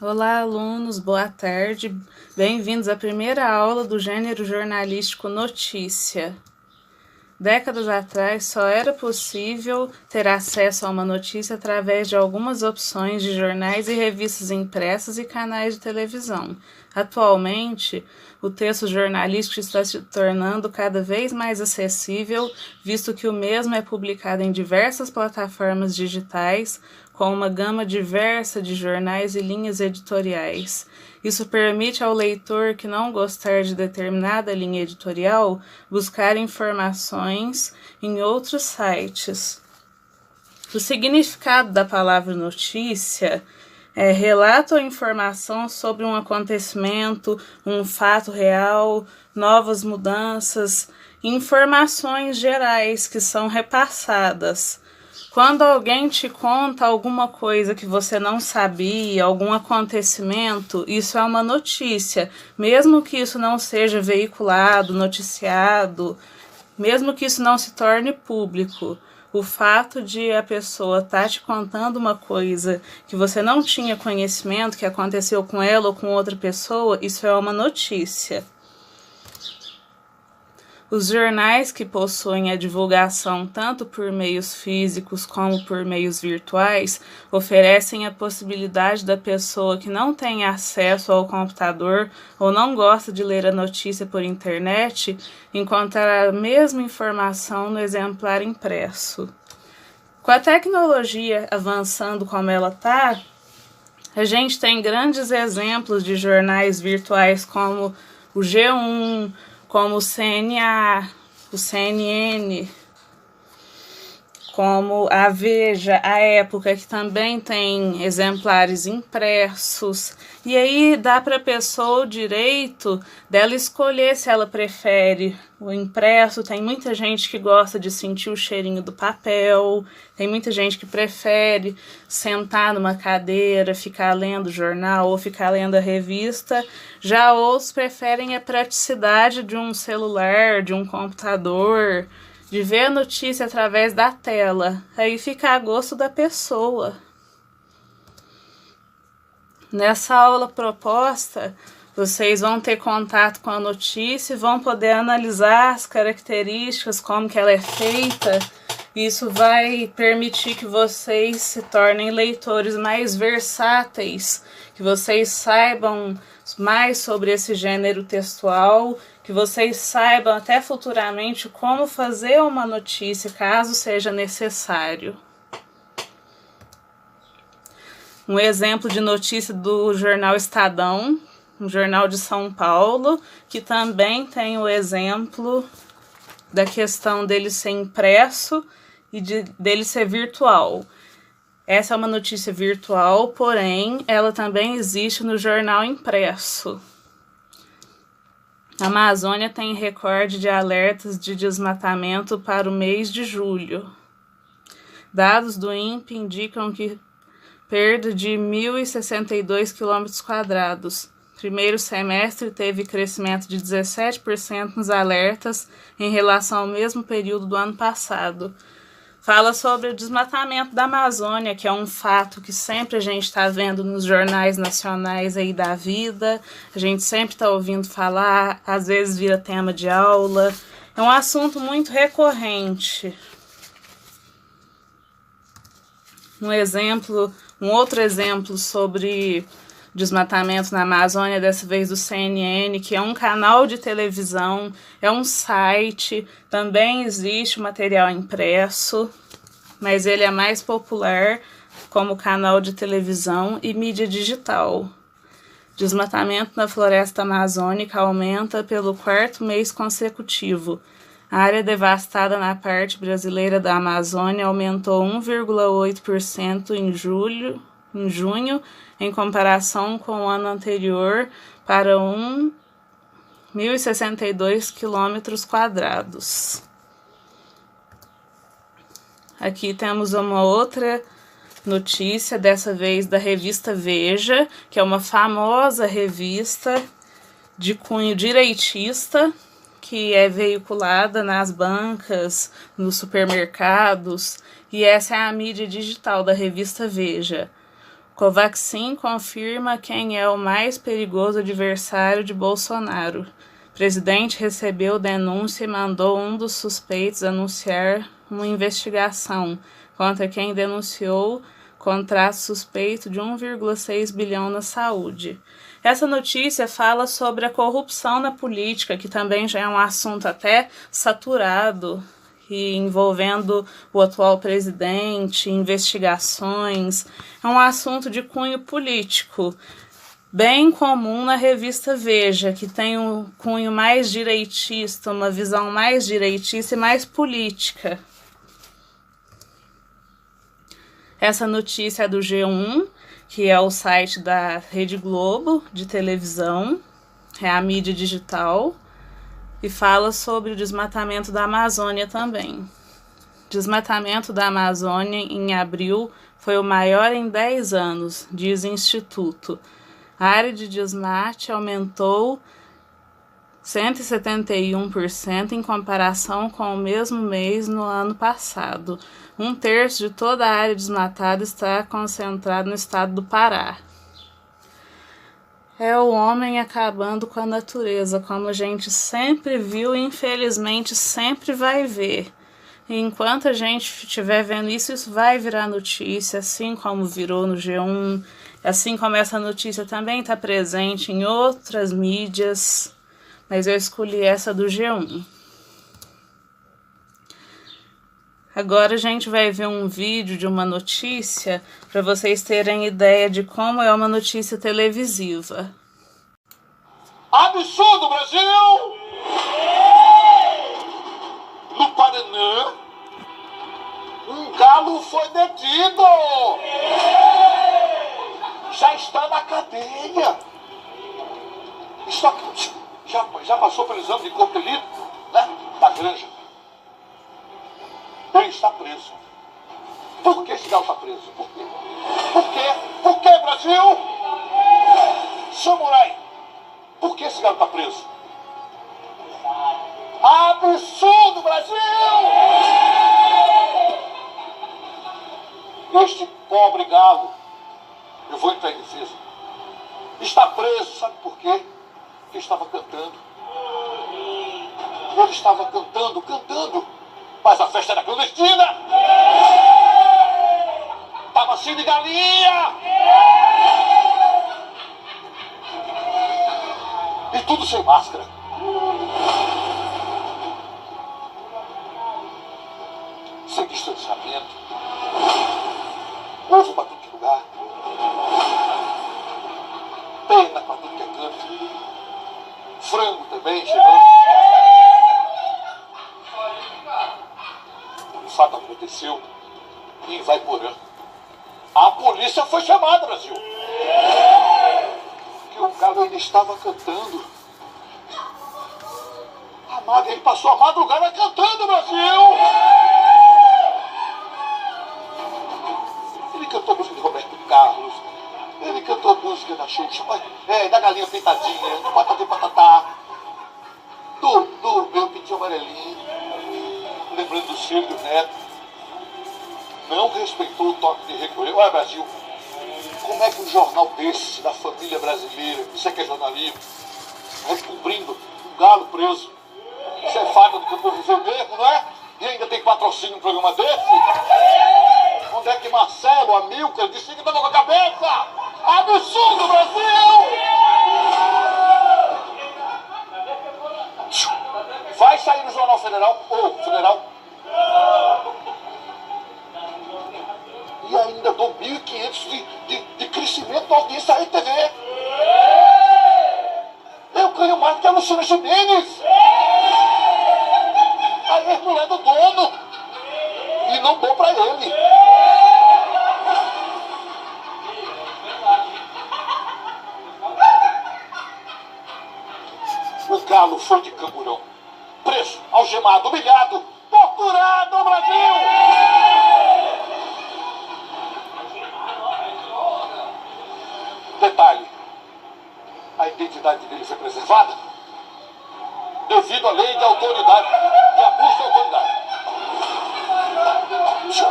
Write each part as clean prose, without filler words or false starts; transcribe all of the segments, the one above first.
Olá, alunos, boa tarde. Bem-vindos à primeira aula do gênero jornalístico Notícia. Décadas atrás, só era possível ter acesso a uma notícia através de algumas opções de jornais e revistas impressas e canais de televisão. Atualmente, o texto jornalístico está se tornando cada vez mais acessível, visto que o mesmo é publicado em diversas plataformas digitais, com uma gama diversa de jornais e linhas editoriais. Isso permite ao leitor que não gostar de determinada linha editorial buscar informações em outros sites. O significado da palavra notícia é relato ou informação sobre um acontecimento, um fato real, novas mudanças, informações gerais que são repassadas. Quando alguém te conta alguma coisa que você não sabia, algum acontecimento, isso é uma notícia. Mesmo que isso não seja veiculado, noticiado, mesmo que isso não se torne público, o fato de a pessoa estar te contando uma coisa que você não tinha conhecimento, que aconteceu com ela ou com outra pessoa, isso é uma notícia. Os jornais que possuem a divulgação tanto por meios físicos como por meios virtuais oferecem a possibilidade da pessoa que não tem acesso ao computador ou não gosta de ler a notícia por internet encontrar a mesma informação no exemplar impresso. Com a tecnologia avançando como ela está, a gente tem grandes exemplos de jornais virtuais como o G1, como o CNA, o CNN, como a Veja, a Época, que também tem exemplares impressos. E aí dá para a pessoa o direito dela escolher se ela prefere o impresso. Tem muita gente que gosta de sentir o cheirinho do papel, tem muita gente que prefere sentar numa cadeira, ficar lendo o jornal ou ficar lendo a revista. Já outros preferem a praticidade de um celular, de um computador, de ver a notícia através da tela. Aí fica a gosto da pessoa. Nessa aula proposta, vocês vão ter contato com a notícia e vão poder analisar as características, como que ela é feita. Isso vai permitir que vocês se tornem leitores mais versáteis, que vocês saibam mais sobre esse gênero textual, que vocês saibam até futuramente como fazer uma notícia, caso seja necessário. Um exemplo de notícia do jornal Estadão, um jornal de São Paulo, que também tem o exemplo da questão dele ser impresso e dele ser virtual. Essa é uma notícia virtual, porém, ela também existe no jornal impresso. A Amazônia tem recorde de alertas de desmatamento para o mês de julho. Dados do INPE indicam que perda de 1.062 km². Primeiro semestre teve crescimento de 17% nos alertas em relação ao mesmo período do ano passado. Fala sobre o desmatamento da Amazônia, que é um fato que sempre a gente está vendo nos jornais nacionais aí da vida, a gente sempre está ouvindo falar, às vezes vira tema de aula, é um assunto muito recorrente. Um outro exemplo sobre desmatamento na Amazônia, dessa vez do CNN, que é um canal de televisão, é um site, também existe material impresso, mas ele é mais popular como canal de televisão e mídia digital. Desmatamento na floresta amazônica aumenta pelo 4º mês consecutivo. A área devastada na parte brasileira da Amazônia aumentou 1,8% em junho, em comparação com o ano anterior, para 1.062 km². Aqui temos uma outra notícia, dessa vez da revista Veja, que é uma famosa revista de cunho direitista, que é veiculada nas bancas, nos supermercados, e essa é a mídia digital da revista Veja. Covaxin confirma quem é o mais perigoso adversário de Bolsonaro. O presidente recebeu denúncia e mandou um dos suspeitos anunciar uma investigação contra quem denunciou contrato suspeito de 1,6 bilhão na saúde. Essa notícia fala sobre a corrupção na política, que também já é um assunto até saturado, e envolvendo o atual presidente, investigações. É um assunto de cunho político, bem comum na revista Veja, que tem um cunho mais direitista, uma visão mais direitista e mais política. Essa notícia é do G1, que é o site da Rede Globo de televisão, é a mídia digital, e fala sobre o desmatamento da Amazônia também. O desmatamento da Amazônia em abril foi o maior em 10 anos, diz o Instituto. A área de desmate aumentou 171% em comparação com o mesmo mês no ano passado. 1/3 de toda a área desmatada está concentrada no estado do Pará. É o homem acabando com a natureza, como a gente sempre viu e infelizmente sempre vai ver. E enquanto a gente estiver vendo isso, isso vai virar notícia, assim como virou no G1, assim como essa notícia também está presente em outras mídias, mas eu escolhi essa do G1. Agora a gente vai ver um vídeo de uma notícia para vocês terem ideia de como é uma notícia televisiva. Absurdo, Brasil! No Paraná, um galo foi detido! Já está na cadeia! Isso aqui já passou pelo exame de corpo de delito, né? Da granja. Ele está preso. Por que esse galo está preso? Por quê? Por quê? Por que, Brasil? Samurai, por que esse galo está preso? Absurdo, Brasil! Este pobre galo, eu vou entrar em defesa, está preso, sabe por quê? Porque estava cantando. Ele estava cantando. Mas a festa era clandestina! Estava assim de galinha! E tudo sem máscara. Sem distanciamento. Ovo para tudo que é lugar. Pena para tudo que é canto. Frango também chegando. O fato aconteceu em Ivaiporã. A polícia foi chamada, Brasil. Que o galo ainda estava cantando. Ele passou a madrugada cantando, Brasil. Ele cantou música de Roberto Carlos. Ele cantou música da Xuxa. Da Galinha Pintadinha. Do Patati Patatá. Do meu Pintinho Amarelinho. Lembrando do Ciro e do Neto. Não respeitou o toque de recolher. Olha, Brasil, como é que um jornal desse, da família brasileira, isso aqui é jornalismo, recobrindo um galo preso? Isso é faca do campo viver mesmo, não é? E ainda tem patrocínio no programa desse? Onde é que Marcelo, Amilcar, disse que estava com a cabeça? Absurdo, Brasil! Vai sair no Jornal Federal, e ainda dou 1.500 de crescimento da audiência aí TV. Eu ganho mais que a Luciana Gimenez. A ex-mulher do dono. E não dou pra ele. O galo foi de Camburão. Preso, algemado, humilhado, torturado no Brasil. Detalhe, a identidade dele foi preservada devido à lei de autoridade, de abuso de autoridade.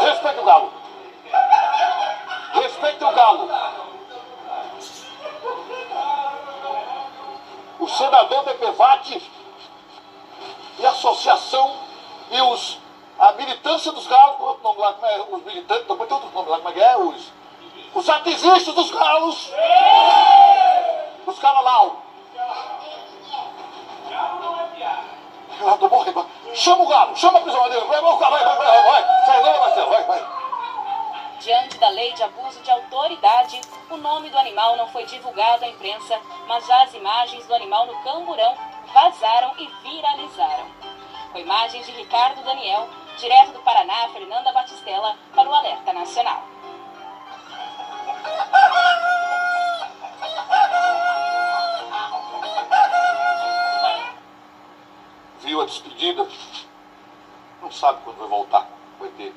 Respeite o galo. Respeite o galo. o senador DPVAT e a associação e a militância dos galos, com outro nome lá, como é, os militantes, depois tem outro nome lá, como é que é? Os ativistas dos galos, os caras lá, ó. Eu tô morrendo. Chama o galo, chama a prisioneira, vai, Fernanda Marcelo, vai. Diante da lei de abuso de autoridade, o nome do animal não foi divulgado à imprensa, mas já as imagens do animal no camburão vazaram e viralizaram. Com imagens de Ricardo Daniel, direto do Paraná, Fernanda Batistella, para o Alerta Nacional. Viu a despedida? Não sabe quando vai voltar, vai ter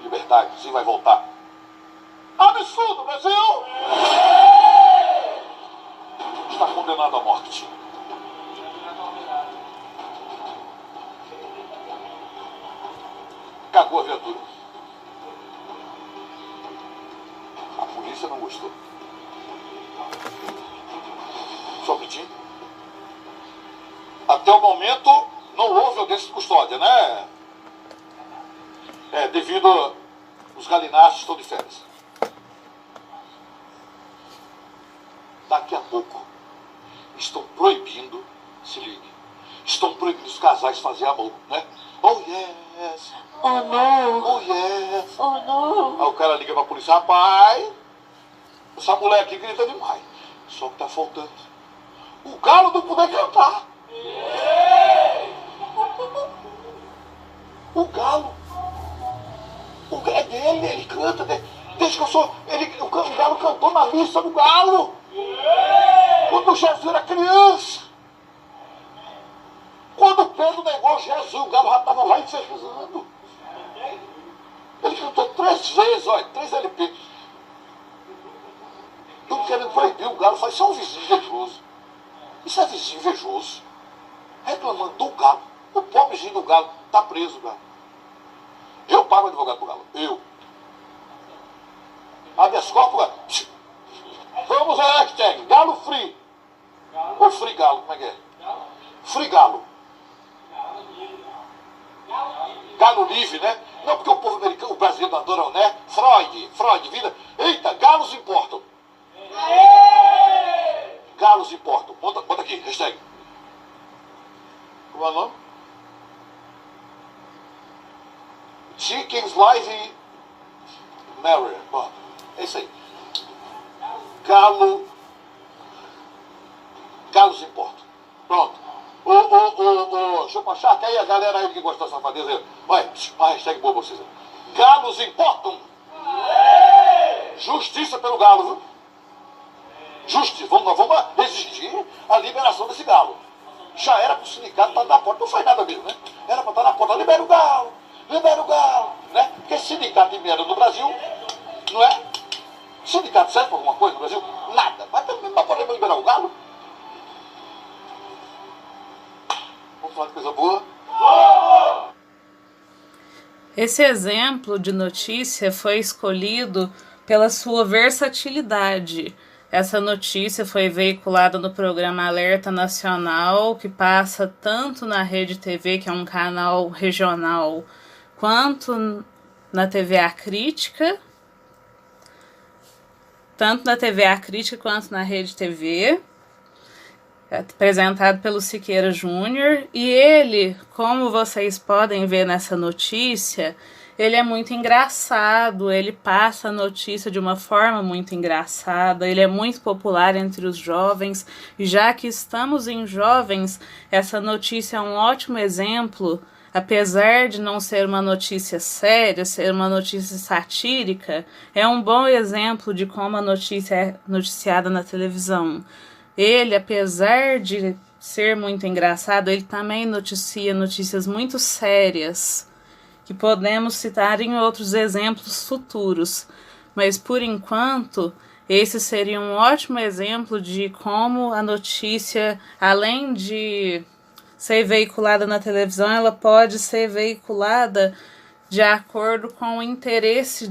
liberdade, sim vai voltar. Absurdo, Brasil! Está condenado à morte. Cagou a viatura. A polícia não gostou. Só um minutinho. Até o momento não houve audiência de custódia, né? Devido os galináceos estão de férias. Daqui a pouco estão proibindo, se ligue, estão proibindo os casais fazer amor, né? Oh yes, Oh não, oh yes. oh não. Aí o cara liga pra polícia, rapaz, essa mulher aqui grita demais. Só que tá faltando o galo não poder cantar. O galo é dele, ele canta. Desde que eu sou. O galo cantou na missa do galo. Quando Jesus era criança. Quando Pedro negou Jesus, o galo já estava lá enfezando. Ele cantou 3 vezes, olha, 3 LP. Estão querendo proibir o galo. Faz só um vizinho invejoso. Isso é vizinho invejoso. Reclamando do galo. O pobrezinho do galo está preso, galo. Eu pago o advogado pro galo. Eu. Habeas corpus, galo. Vamos à hashtag Galo Free. Ou Free Galo, como é que é? Free Galo. Galo livre, né? Não, porque o povo americano, o brasileiro adora, né? Freud, vida. Eita, galos importam. Galos importam. Bota aqui, hashtag. Como é o nome? Chickens Live Mary. Bom, é isso aí. Galos importam. Pronto. Deixa eu achar que aí a galera aí que gosta da safadeza aí. Vai, uma hashtag boa pra vocês. Galos importam. Justiça pelo galo, viu? Justiça. Vamos exigir a liberação desse galo. Já era pro sindicato estar na porta, não faz nada mesmo, né? Era pra estar na porta, libera o galo, né? Porque sindicato de merda no Brasil, não é? Sindicato serve pra alguma coisa no Brasil? Nada. Mas também pra poder liberar o galo. Vamos falar de coisa boa? Esse exemplo de notícia foi escolhido pela sua versatilidade. Essa notícia foi veiculada no programa Alerta Nacional, que passa tanto na Rede TV, que é um canal regional, quanto na TV A Crítica, tanto na TV A Crítica quanto na Rede TV, apresentado pelo Siqueira Júnior. E ele, como vocês podem ver nessa notícia, ele é muito engraçado, ele passa a notícia de uma forma muito engraçada, ele é muito popular entre os jovens, e já que estamos em jovens, essa notícia é um ótimo exemplo, apesar de não ser uma notícia séria, ser uma notícia satírica, é um bom exemplo de como a notícia é noticiada na televisão. Ele, apesar de ser muito engraçado, ele também noticia notícias muito sérias, que podemos citar em outros exemplos futuros, mas por enquanto esse seria um ótimo exemplo de como a notícia, além de ser veiculada na televisão, ela pode ser veiculada de acordo com o interesse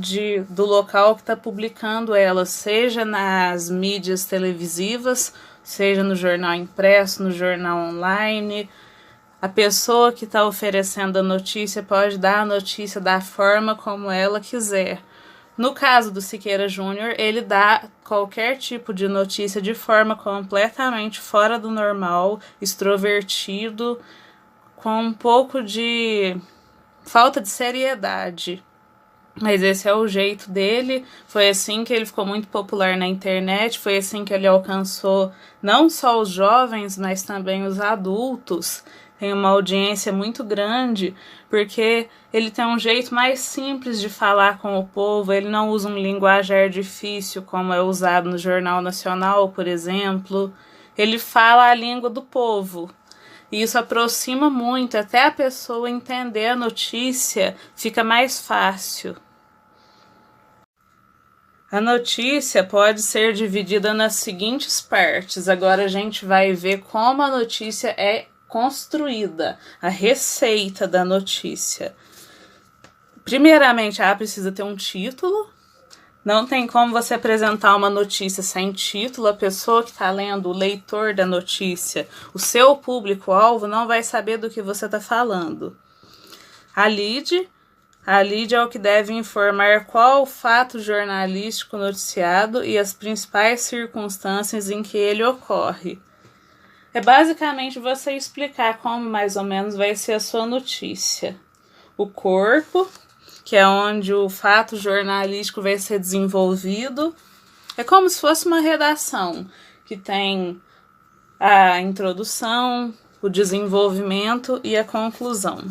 do local que está publicando ela, seja nas mídias televisivas, seja no jornal impresso, no jornal online. A pessoa que está oferecendo a notícia pode dar a notícia da forma como ela quiser. No caso do Siqueira Júnior, ele dá qualquer tipo de notícia de forma completamente fora do normal, extrovertido, com um pouco de falta de seriedade. Mas esse é o jeito dele, foi assim que ele ficou muito popular na internet, foi assim que ele alcançou não só os jovens, mas também os adultos. Tem uma audiência muito grande, porque ele tem um jeito mais simples de falar com o povo, ele não usa um linguajar difícil, como é usado no Jornal Nacional, por exemplo. Ele fala a língua do povo. E isso aproxima muito, até a pessoa entender a notícia fica mais fácil. A notícia pode ser dividida nas seguintes partes. Agora a gente vai ver como a notícia é construída, a receita da notícia. Primeiramente, ela precisa ter um título. Não tem como você apresentar uma notícia sem título. A pessoa que está lendo, o leitor da notícia, o seu público-alvo, não vai saber do que você está falando. A lead é o que deve informar qual o fato jornalístico noticiado e as principais circunstâncias em que ele ocorre. É basicamente você explicar como mais ou menos vai ser a sua notícia. O corpo, que é onde o fato jornalístico vai ser desenvolvido, é como se fosse uma redação, que tem a introdução, o desenvolvimento e a conclusão.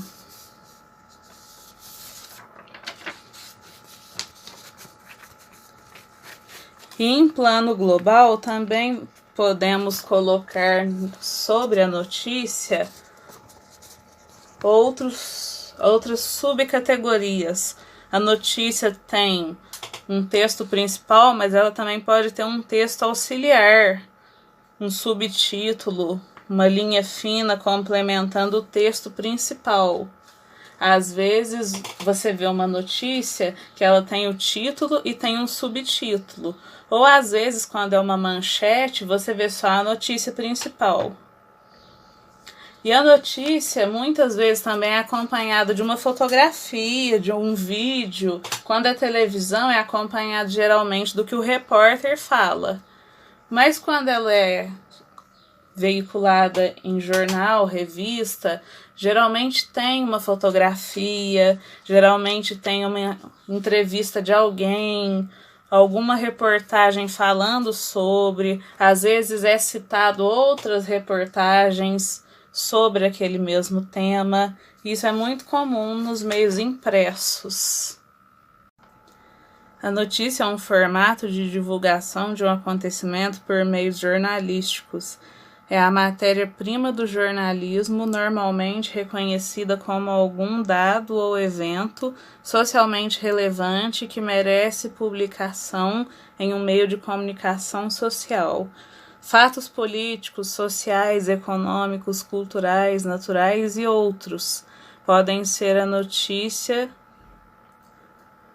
E em plano global também podemos colocar sobre a notícia outras subcategorias. A notícia tem um texto principal, mas ela também pode ter um texto auxiliar, um subtítulo, uma linha fina complementando o texto principal. Às vezes você vê uma notícia que ela tem o título e tem um subtítulo. Ou às vezes, quando é uma manchete, você vê só a notícia principal. E a notícia muitas vezes também é acompanhada de uma fotografia, de um vídeo. Quando é televisão, é acompanhado geralmente do que o repórter fala. Mas quando ela é veiculada em jornal, revista, geralmente tem uma fotografia, geralmente tem uma entrevista de alguém, alguma reportagem falando sobre, às vezes é citado outras reportagens sobre aquele mesmo tema. Isso é muito comum nos meios impressos. A notícia é um formato de divulgação de um acontecimento por meios jornalísticos. É a matéria-prima do jornalismo, normalmente reconhecida como algum dado ou evento socialmente relevante que merece publicação em um meio de comunicação social. Fatos políticos, sociais, econômicos, culturais, naturais e outros podem ser a notícia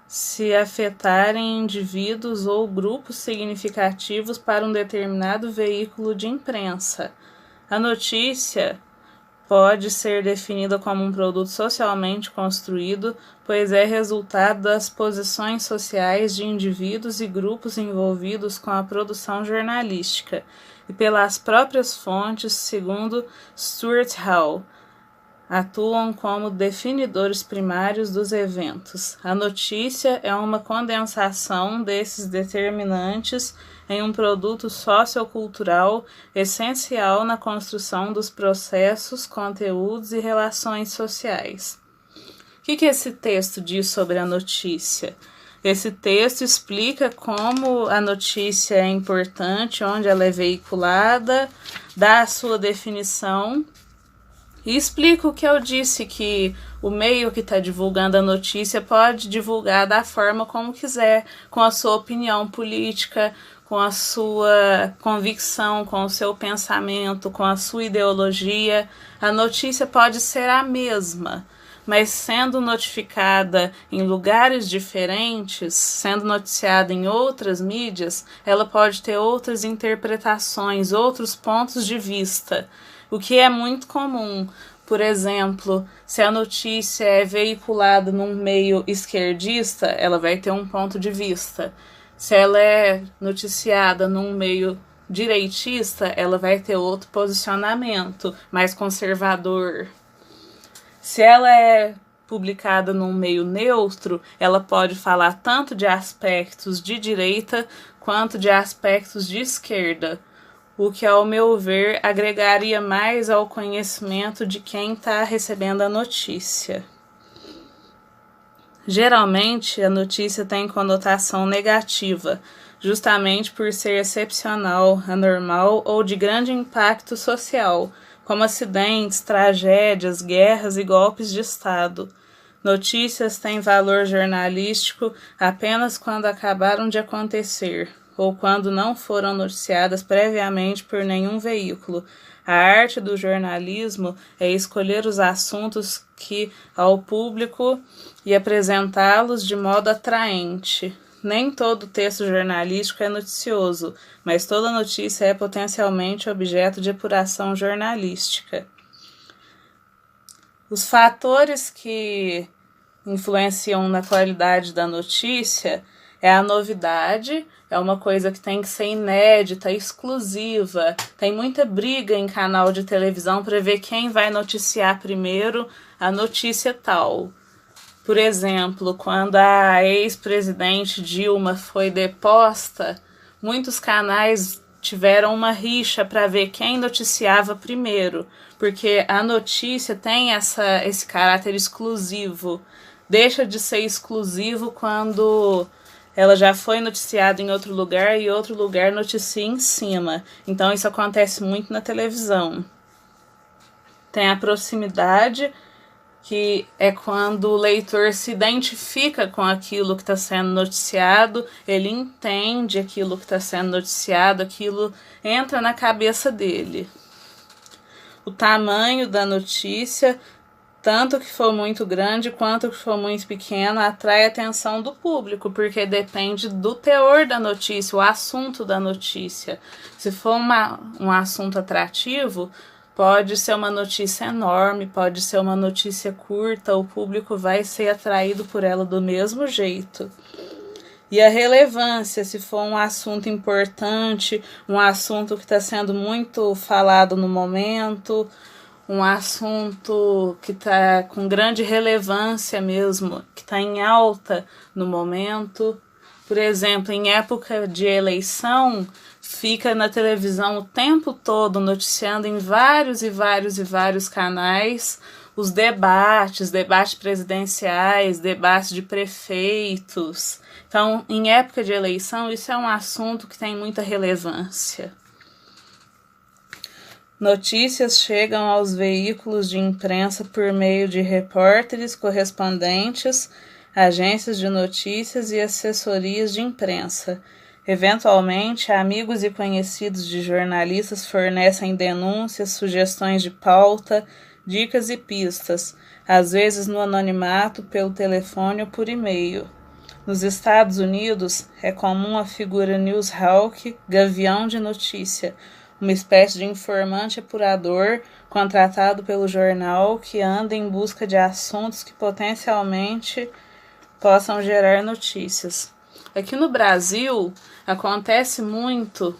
se afetarem indivíduos ou grupos significativos para um determinado veículo de imprensa. A notícia pode ser definida como um produto socialmente construído, pois é resultado das posições sociais de indivíduos e grupos envolvidos com a produção jornalística, e pelas próprias fontes, segundo Stuart Hall, atuam como definidores primários dos eventos. A notícia é uma condensação desses determinantes em um produto sociocultural essencial na construção dos processos, conteúdos e relações sociais. O que esse texto diz sobre a notícia? Esse texto explica como a notícia é importante, onde ela é veiculada, dá a sua definição. E explico o que eu disse, que o meio que está divulgando a notícia pode divulgar da forma como quiser, com a sua opinião política, com a sua convicção, com o seu pensamento, com a sua ideologia. A notícia pode ser a mesma, mas sendo notificada em lugares diferentes, sendo noticiada em outras mídias, ela pode ter outras interpretações, outros pontos de vista, o que é muito comum. Por exemplo, se a notícia é veiculada num meio esquerdista, ela vai ter um ponto de vista. Se ela é noticiada num meio direitista, ela vai ter outro posicionamento, mais conservador. Se ela é publicada num meio neutro, ela pode falar tanto de aspectos de direita quanto de aspectos de esquerda, o que, ao meu ver, agregaria mais ao conhecimento de quem está recebendo a notícia. Geralmente, a notícia tem conotação negativa, justamente por ser excepcional, anormal ou de grande impacto social, como acidentes, tragédias, guerras e golpes de Estado. Notícias têm valor jornalístico apenas quando acabaram de acontecer, ou quando não foram noticiadas previamente por nenhum veículo. A arte do jornalismo é escolher os assuntos ao público e apresentá-los de modo atraente. Nem todo texto jornalístico é noticioso, mas toda notícia é potencialmente objeto de apuração jornalística. Os fatores que influenciam na qualidade da notícia é a novidade, é uma coisa que tem que ser inédita, exclusiva. Tem muita briga em canal de televisão para ver quem vai noticiar primeiro a notícia tal. Por exemplo, quando a ex-presidente Dilma foi deposta, muitos canais tiveram uma rixa para ver quem noticiava primeiro, porque a notícia tem esse caráter exclusivo. Deixa de ser exclusivo quando ela já foi noticiada em outro lugar e outro lugar noticia em cima. Então isso acontece muito na televisão. Tem a proximidade, que é quando o leitor se identifica com aquilo que está sendo noticiado, ele entende aquilo que está sendo noticiado, aquilo entra na cabeça dele. O tamanho da notícia, tanto que for muito grande quanto que for muito pequeno, atrai a atenção do público, porque depende do teor da notícia, o assunto da notícia. Se for um assunto atrativo, pode ser uma notícia enorme, pode ser uma notícia curta, o público vai ser atraído por ela do mesmo jeito. E a relevância, se for um assunto importante, um assunto que está sendo muito falado no momento, um assunto que está com grande relevância mesmo, que está em alta no momento. Por exemplo, em época de eleição, fica na televisão o tempo todo noticiando em vários canais os debates presidenciais, debates de prefeitos. Então, em época de eleição, isso é um assunto que tem muita relevância. Notícias chegam aos veículos de imprensa por meio de repórteres, correspondentes, agências de notícias e assessorias de imprensa. Eventualmente, amigos e conhecidos de jornalistas fornecem denúncias, sugestões de pauta, dicas e pistas, às vezes no anonimato, pelo telefone ou por e-mail. Nos Estados Unidos, é comum a figura newshawk, gavião de notícia, uma espécie de informante apurador contratado pelo jornal que anda em busca de assuntos que potencialmente possam gerar notícias. Aqui no Brasil, acontece muito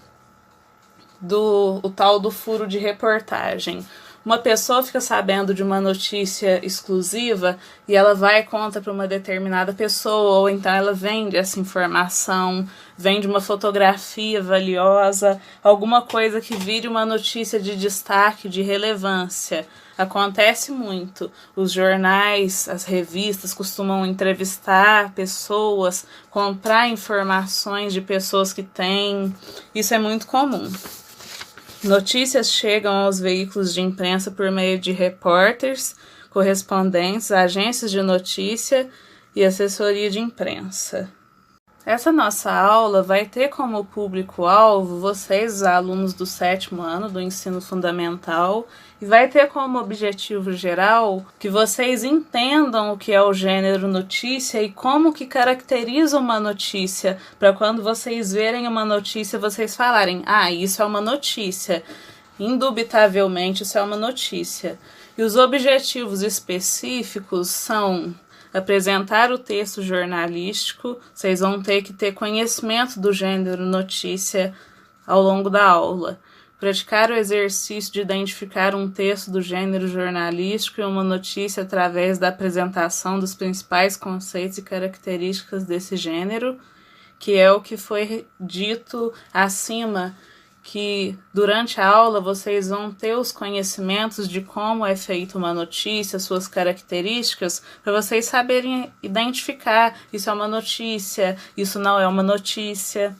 o tal do furo de reportagem. Uma pessoa fica sabendo de uma notícia exclusiva e ela vai e conta para uma determinada pessoa, ou então ela vende essa informação, vende uma fotografia valiosa, alguma coisa que vire uma notícia de destaque, de relevância. Acontece muito. Os jornais, as revistas costumam entrevistar pessoas, comprar informações de pessoas que têm. Isso é muito comum. Notícias chegam aos veículos de imprensa por meio de repórteres, correspondentes, agências de notícia e assessoria de imprensa. Essa nossa aula vai ter como público-alvo vocês, os alunos do 7º ano do ensino fundamental, e vai ter como objetivo geral que vocês entendam o que é o gênero notícia e como que caracteriza uma notícia, para quando vocês verem uma notícia vocês falarem: ah, isso é uma notícia, indubitavelmente isso é uma notícia. E os objetivos específicos são apresentar o texto jornalístico, vocês vão ter que ter conhecimento do gênero notícia ao longo da aula. Praticar o exercício de identificar um texto do gênero jornalístico e uma notícia através da apresentação dos principais conceitos e características desse gênero, que é o que foi dito acima, que durante a aula vocês vão ter os conhecimentos de como é feita uma notícia, suas características, para vocês saberem identificar: isso é uma notícia, isso não é uma notícia.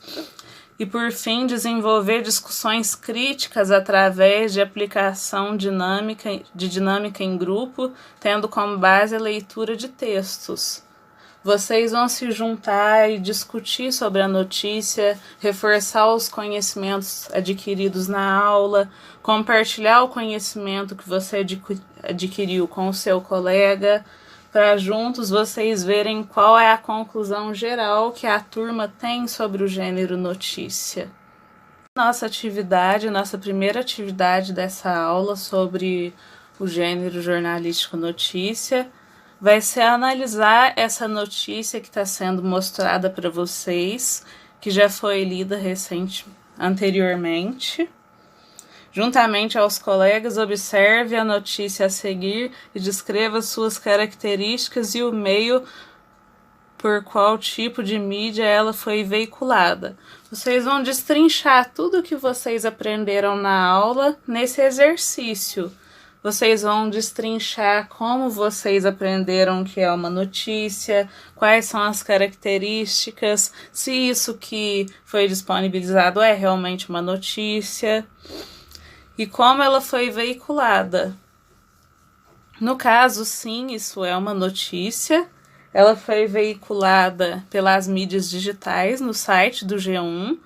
E por fim, desenvolver discussões críticas através de aplicação dinâmica em grupo, tendo como base a leitura de textos. Vocês vão se juntar e discutir sobre a notícia, reforçar os conhecimentos adquiridos na aula, compartilhar o conhecimento que você adquiriu com o seu colega, para juntos vocês verem qual é a conclusão geral que a turma tem sobre o gênero notícia. Nossa primeira atividade dessa aula sobre o gênero jornalístico notícia vai ser analisar essa notícia que está sendo mostrada para vocês, que já foi lida anteriormente. Juntamente aos colegas, observe a notícia a seguir e descreva suas características e o meio por qual tipo de mídia ela foi veiculada. Vocês vão destrinchar tudo o que vocês aprenderam na aula nesse exercício. Vocês vão destrinchar como vocês aprenderam que é uma notícia, quais são as características, se isso que foi disponibilizado é realmente uma notícia e como ela foi veiculada. No caso, sim, isso é uma notícia. Ela foi veiculada pelas mídias digitais no site do G1.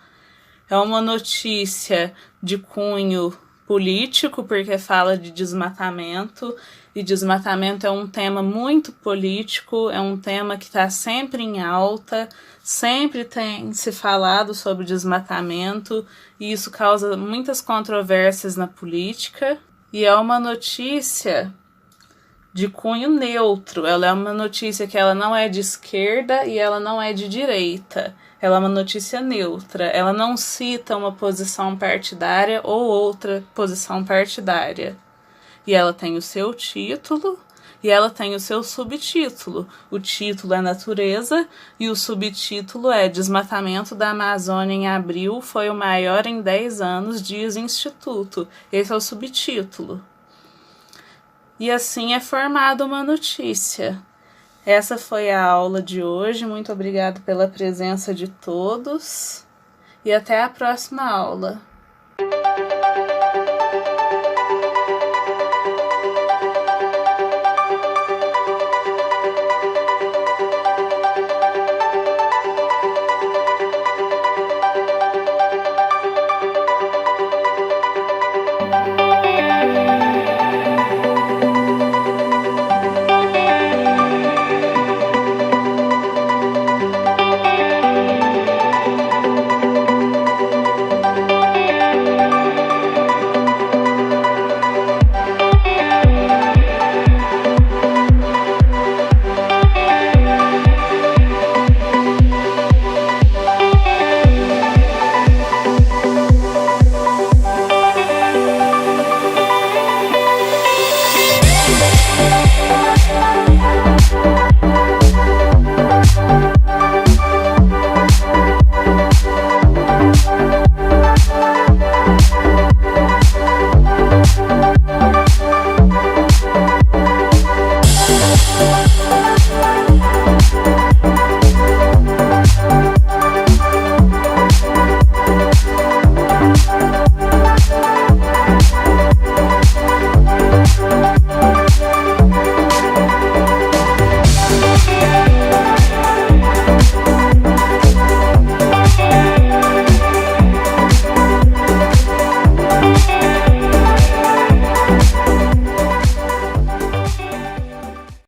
É uma notícia de cunho político, porque fala de desmatamento, e desmatamento é um tema muito político, é um tema que está sempre em alta, sempre tem se falado sobre desmatamento, e isso causa muitas controvérsias na política, e é uma notícia de cunho neutro, ela é uma notícia que ela não é de esquerda e ela não é de direita. Ela é uma notícia neutra, ela não cita uma posição partidária ou outra posição partidária. E ela tem o seu título e ela tem o seu subtítulo. O título é Natureza e o subtítulo é Desmatamento da Amazônia em abril foi o maior em 10 anos, diz Instituto. Esse é o subtítulo. E assim é formada uma notícia. Essa foi a aula de hoje. Muito obrigada pela presença de todos e até a próxima aula.